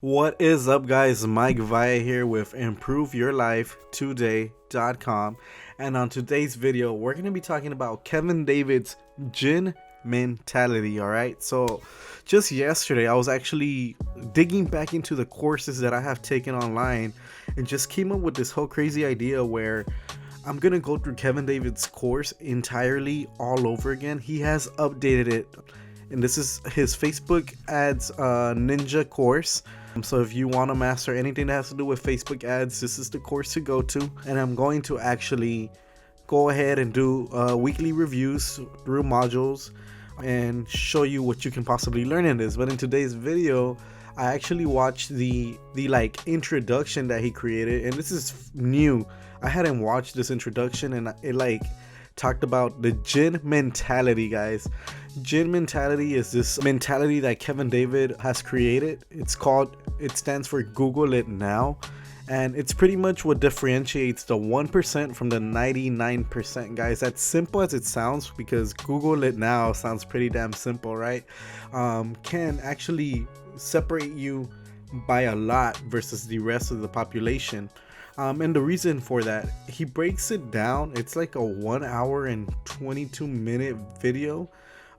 What is up, guys? Mike Valle here with ImproveYourLifeToday.com, and on today's video we're going to be talking about Kevin David's gin mentality. All right, so just yesterday I was actually digging back into the courses that I have taken online and just came up with this whole crazy idea where I'm gonna go through Kevin David's course entirely all over again. He has updated it, and this is his Facebook ads ninja course. So if you want to master anything that has to do with Facebook ads, this is the course to go to. And I'm going to actually go ahead and do weekly reviews through modules and show you what you can possibly learn in this. But in today's video, I actually watched the introduction that he created, and this is new. I hadn't watched this introduction, and it talked about the gin mentality, guys. Gin mentality is this mentality that Kevin David has created. It stands for Google It Now, and it's pretty much what differentiates the 1% from the 99%, guys. That's simple as it sounds, because Google It Now sounds pretty damn simple, right? Can actually separate you by a lot versus the rest of the population. And the reason for that, he breaks it down. It's like a 1 hour and 22-minute video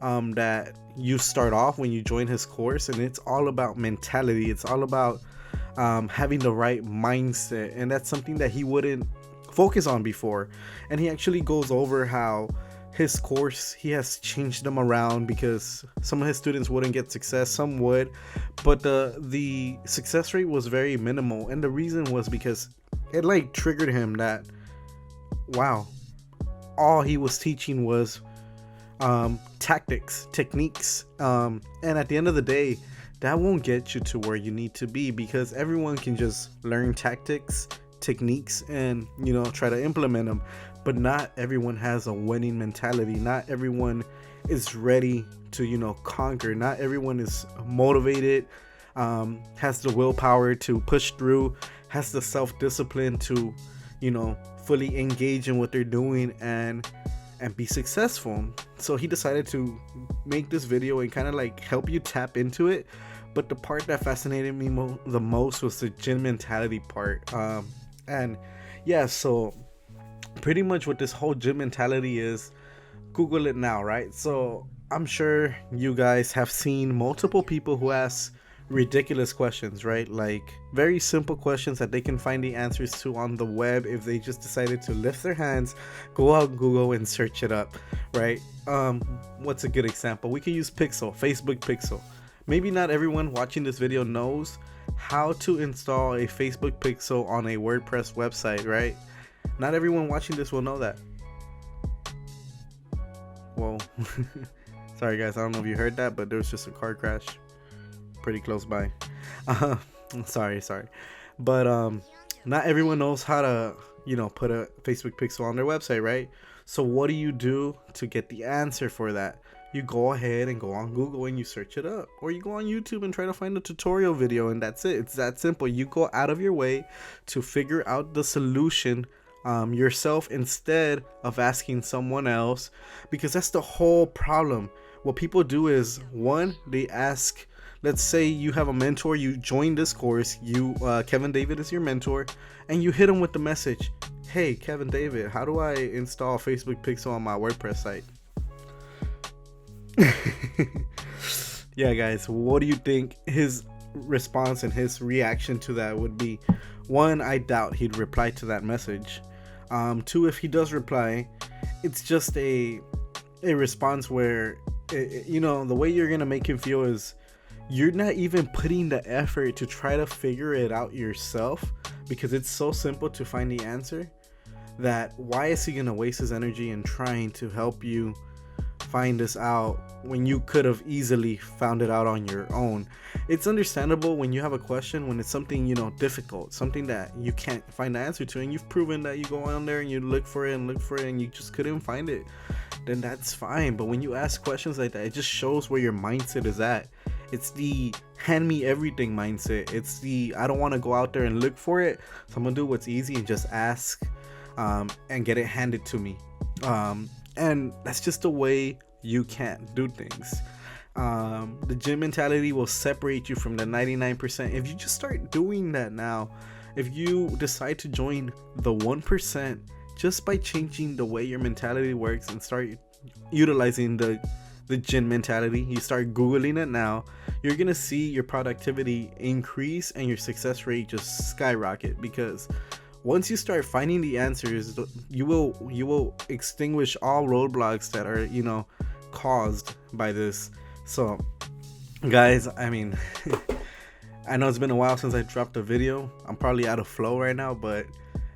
that you start off when you join his course, and it's all about mentality. It's all about having the right mindset, and that's something that he wouldn't focus on before. And he actually goes over how his course, he has changed them around because some of his students wouldn't get success, some would, but the success rate was very minimal. And the reason was because it triggered him that, wow, all he was teaching was techniques, and at the end of the day, that won't get you to where you need to be, because everyone can just learn techniques and try to implement them, but not everyone has a winning mentality. Not everyone is ready to conquer. Not everyone is motivated, has the willpower to push through, has the self-discipline to fully engage in what they're doing and be successful. So he decided to make this video and kind of help you tap into it. But the part that fascinated me the most was the gin mentality part. And yeah, so pretty much what this whole gin mentality is, Google it now, right? So I'm sure you guys have seen multiple people who ask ridiculous questions, right? Like very simple questions that they can find the answers to on the web if they just decided to lift their hands, go out Google and search it up, right? What's a good example? We can use Facebook Pixel. Maybe not everyone watching this video knows how to install a Facebook Pixel on a WordPress website, right? Not everyone watching this will know that. Whoa. Sorry guys, I don't know if you heard that, but there was just a car crash pretty close by. Sorry, but not everyone knows how to put a Facebook Pixel on their website, right? So what do you do to get the answer for that? You go ahead and go on Google and you search it up, or you go on YouTube and try to find a tutorial video, and that's it. It's that simple. You go out of your way to figure out the solution yourself instead of asking someone else, because that's the whole problem. What people do is, one, they ask. Let's say you have a mentor, you join this course, Kevin David is your mentor, and you hit him with the message, hey Kevin David, how do I install Facebook Pixel on my WordPress site? Yeah guys, what do you think his response and his reaction to that would be? One, I doubt he'd reply to that message. Two, if he does reply, it's just a response where the way you're gonna make him feel is you're not even putting the effort to try to figure it out yourself, because it's so simple to find the answer, that why is he gonna waste his energy in trying to help you find this out when you could have easily found it out on your own? It's understandable when you have a question, when it's something difficult, something that you can't find the answer to, and you've proven that you go on there and you look for it and you just couldn't find it, then that's fine. But when you ask questions like that, it just shows where your mindset is at. It's the hand me everything mindset. It's the I don't want to go out there and look for it, so I'm gonna do what's easy and just ask and get it handed to me. And that's just the way you can't do things. The gym mentality will separate you from the 99%. If you just start doing that now, if you decide to join the 1%, just by changing the way your mentality works and start utilizing the gym mentality, you start googling it now, you're gonna see your productivity increase and your success rate just skyrocket. Because once you start finding the answers, you will extinguish all roadblocks that are, you know, caused by this. So guys, I mean, I know it's been a while since I dropped a video. I'm probably out of flow right now, but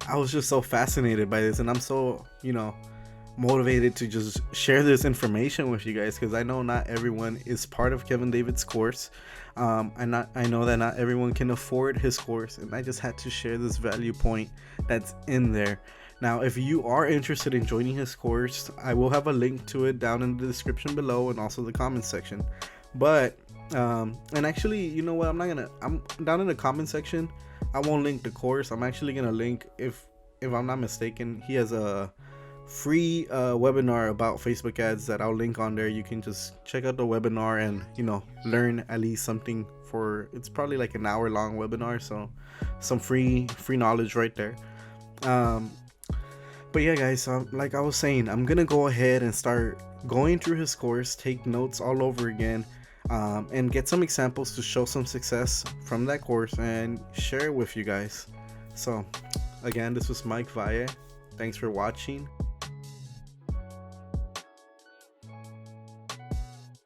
I was just so fascinated by this, and I'm so, you know, motivated to just share this information with you guys, because I know not everyone is part of Kevin David's course. I know that not everyone can afford his course, and I just had to share this value point that's in there. Now, if you are interested in joining his course, I will have a link to it down in the description below and also the comment section. But and actually, you know what, I'm down in the comment section, I won't link the course. I'm actually gonna link, if I'm not mistaken, he has a free webinar about Facebook ads that I'll link on there. You can just check out the webinar and, you know, learn at least something. For it's probably like an hour long webinar, so some free knowledge right there. But yeah guys, like I was saying, I'm gonna go ahead and start going through his course, take notes all over again, and get some examples to show some success from that course and share it with you guys. So again, this was Mike Valle. Thanks for watching.